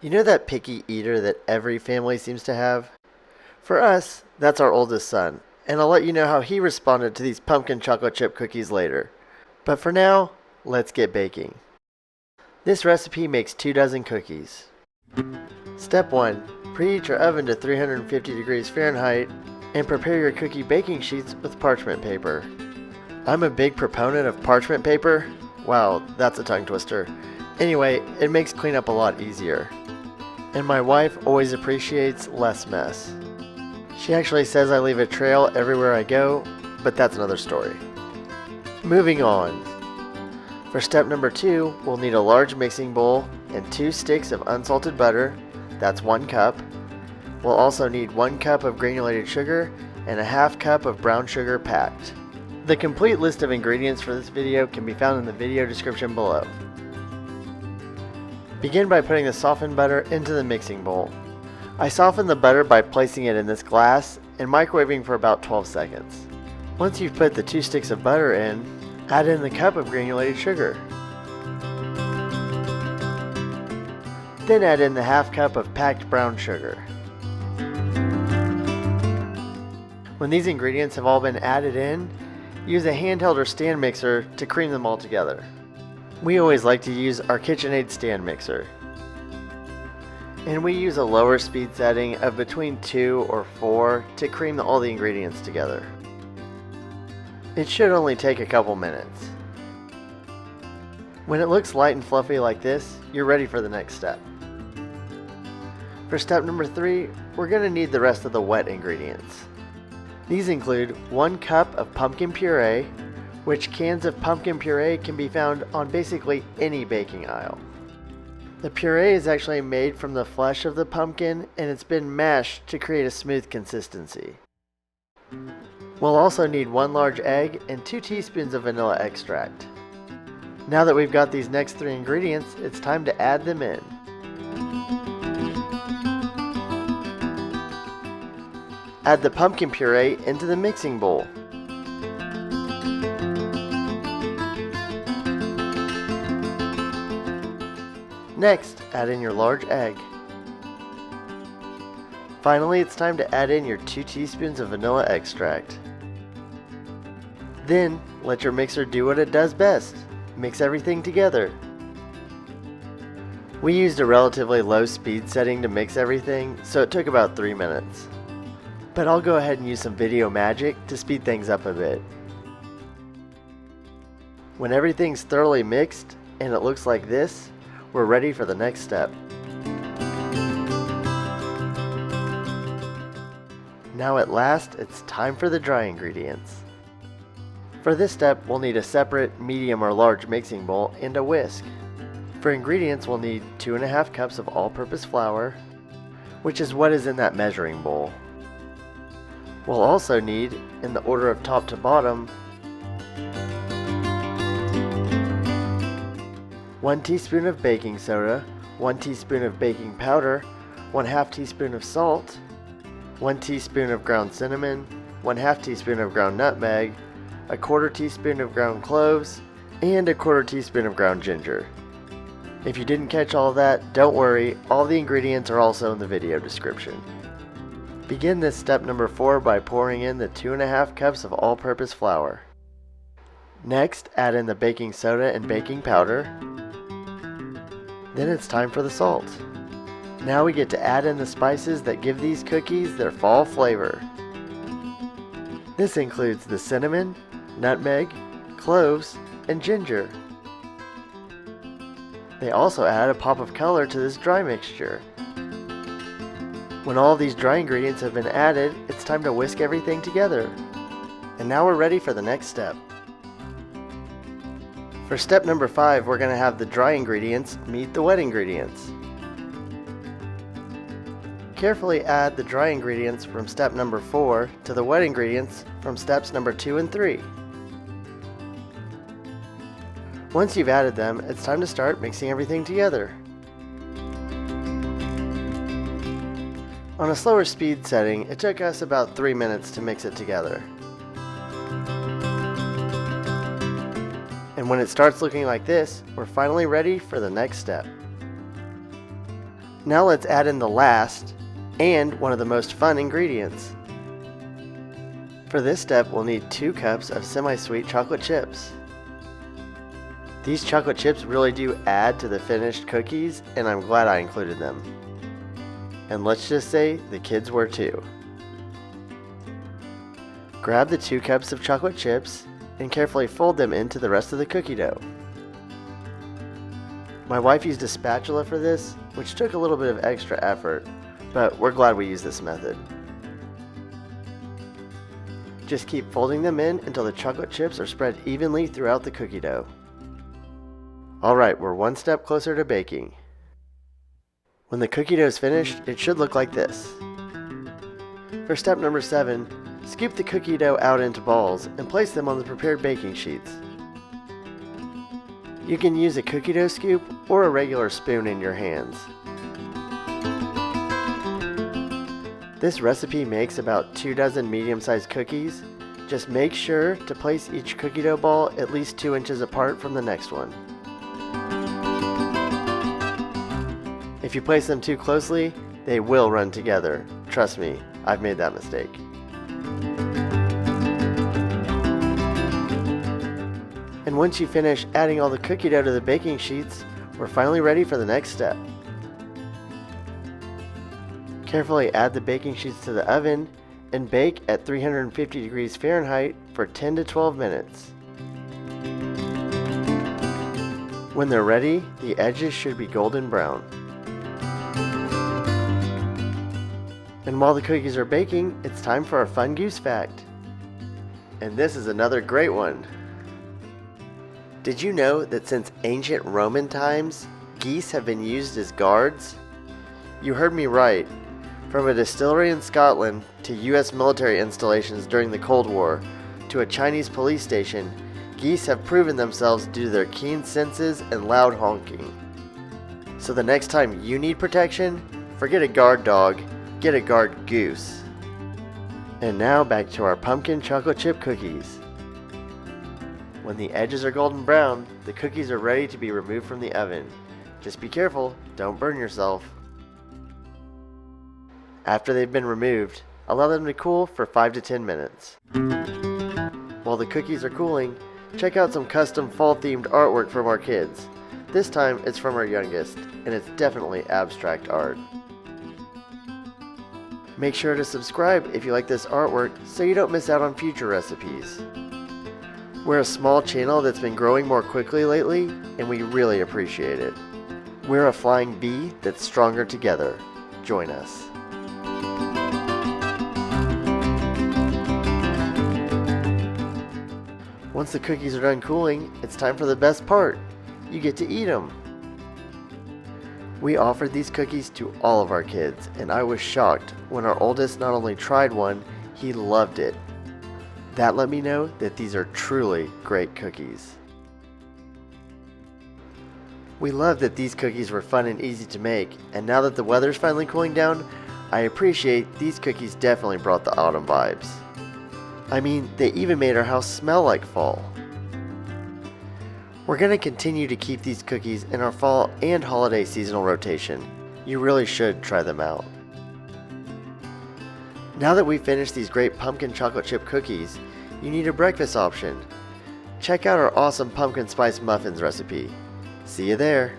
You know that picky eater that every family seems to have? For us, that's our oldest son, and I'll let you know how he responded to these pumpkin chocolate chip cookies later. But for now, let's get baking. This recipe makes 2 dozen cookies. Step 1. Preheat your oven to 350 degrees Fahrenheit and prepare your cookie baking sheets with parchment paper. I'm a big proponent of parchment paper. Wow, that's a tongue twister. Anyway, it makes cleanup a lot easier. And my wife always appreciates less mess. She actually says I leave a trail everywhere I go, but that's another story. Moving on. For step number 2, we'll need a large mixing bowl and 2 sticks of unsalted butter, that's 1 cup. We'll also need 1 cup of granulated sugar and a half cup of brown sugar packed. The complete list of ingredients for this video can be found in the video description below. Begin by putting the softened butter into the mixing bowl. I soften the butter by placing it in this glass and microwaving for about 12 seconds. Once you've put the 2 sticks of butter in, add in the cup of granulated sugar. Then add in the half cup of packed brown sugar. When these ingredients have all been added in, use a handheld or stand mixer to cream them all together. We always like to use our KitchenAid stand mixer. And we use a lower speed setting of between 2 or 4 to cream all the ingredients together. It should only take a couple minutes. When it looks light and fluffy like this, you're ready for the next step. For step number 3, we're going to need the rest of the wet ingredients. These include 1 cup of pumpkin puree, which cans of pumpkin puree can be found on basically any baking aisle. The puree is actually made from the flesh of the pumpkin and it's been mashed to create a smooth consistency. We'll also need 1 large egg and 2 teaspoons of vanilla extract. Now that we've got these next 3 ingredients, it's time to add them in. Add the pumpkin puree into the mixing bowl. Next, add in your large egg. Finally, it's time to add in your 2 teaspoons of vanilla extract. Then, let your mixer do what it does best. Mix everything together. We used a relatively low speed setting to mix everything, so it took about 3 minutes. But I'll go ahead and use some video magic to speed things up a bit. When everything's thoroughly mixed and it looks like this, we're ready for the next step. Now at last, it's time for the dry ingredients. For this step, we'll need a separate medium or large mixing bowl and a whisk. For ingredients, we'll need 2.5 cups of all-purpose flour, which is what is in that measuring bowl. We'll also need, in the order of top to bottom, 1 teaspoon of baking soda, 1 teaspoon of baking powder, 1/2 teaspoon of salt, 1 teaspoon of ground cinnamon, 1/2 teaspoon of ground nutmeg, 1/4 teaspoon of ground cloves, and 1/4 teaspoon of ground ginger. If you didn't catch all of that, don't worry, all the ingredients are also in the video description. Begin this step number 4 by pouring in the 2.5 cups of all-purpose flour. Next, add in the baking soda and baking powder. Then it's time for the salt. Now we get to add in the spices that give these cookies their fall flavor. This includes the cinnamon, nutmeg, cloves, and ginger. They also add a pop of color to this dry mixture. When all these dry ingredients have been added, it's time to whisk everything together. And now we're ready for the next step. For step number 5, we're going to have the dry ingredients meet the wet ingredients. Carefully add the dry ingredients from step number 4 to the wet ingredients from steps number 2 and 3. Once you've added them, it's time to start mixing everything together. On a slower speed setting, it took us about 3 minutes to mix it together. And when it starts looking like this, we're finally ready for the next step. Now let's add in the last and one of the most fun ingredients. For this step, we'll need 2 cups of semi-sweet chocolate chips. These chocolate chips really do add to the finished cookies, and I'm glad I included them. And let's just say the kids were too. Grab the 2 cups of chocolate chips and carefully fold them into the rest of the cookie dough. My wife used a spatula for this, which took a little bit of extra effort, but we're glad we used this method. Just keep folding them in until the chocolate chips are spread evenly throughout the cookie dough. Alright, we're one step closer to baking. When the cookie dough is finished, it should look like this. For step number 7, scoop the cookie dough out into balls and place them on the prepared baking sheets. You can use a cookie dough scoop or a regular spoon in your hands. This recipe makes about 2 dozen medium-sized cookies. Just make sure to place each cookie dough ball at least 2 inches apart from the next one. If you place them too closely, they will run together. Trust me, I've made that mistake. And once you finish adding all the cookie dough to the baking sheets, we're finally ready for the next step. Carefully add the baking sheets to the oven and bake at 350 degrees Fahrenheit for 10 to 12 minutes. When they're ready, the edges should be golden brown. And while the cookies are baking, it's time for our fun goose fact. And this is another great one. Did you know that since ancient Roman times, geese have been used as guards? You heard me right. From a distillery in Scotland to US military installations during the Cold War to a Chinese police station, geese have proven themselves due to their keen senses and loud honking. So the next time you need protection, forget a guard dog, get a guard goose. And now back to our pumpkin chocolate chip cookies. When the edges are golden brown, the cookies are ready to be removed from the oven. Just be careful, don't burn yourself. After they've been removed, allow them to cool for 5 to 10 minutes. While the cookies are cooling, check out some custom fall-themed artwork from our kids. This time it's from our youngest, and it's definitely abstract art. Make sure to subscribe if you like this artwork so you don't miss out on future recipes. We're a small channel that's been growing more quickly lately, and we really appreciate it. We're a flying bee that's stronger together. Join us. Once the cookies are done cooling, it's time for the best part. You get to eat them. We offered these cookies to all of our kids, and I was shocked when our oldest not only tried one, he loved it. That let me know that these are truly great cookies. We love that these cookies were fun and easy to make, and now that the weather's finally cooling down, I appreciate these cookies definitely brought the autumn vibes. I mean, they even made our house smell like fall. We're going to continue to keep these cookies in our fall and holiday seasonal rotation. You really should try them out. Now that we've finished these great pumpkin chocolate chip cookies, you need a breakfast option. Check out our awesome pumpkin spice muffins recipe. See you there.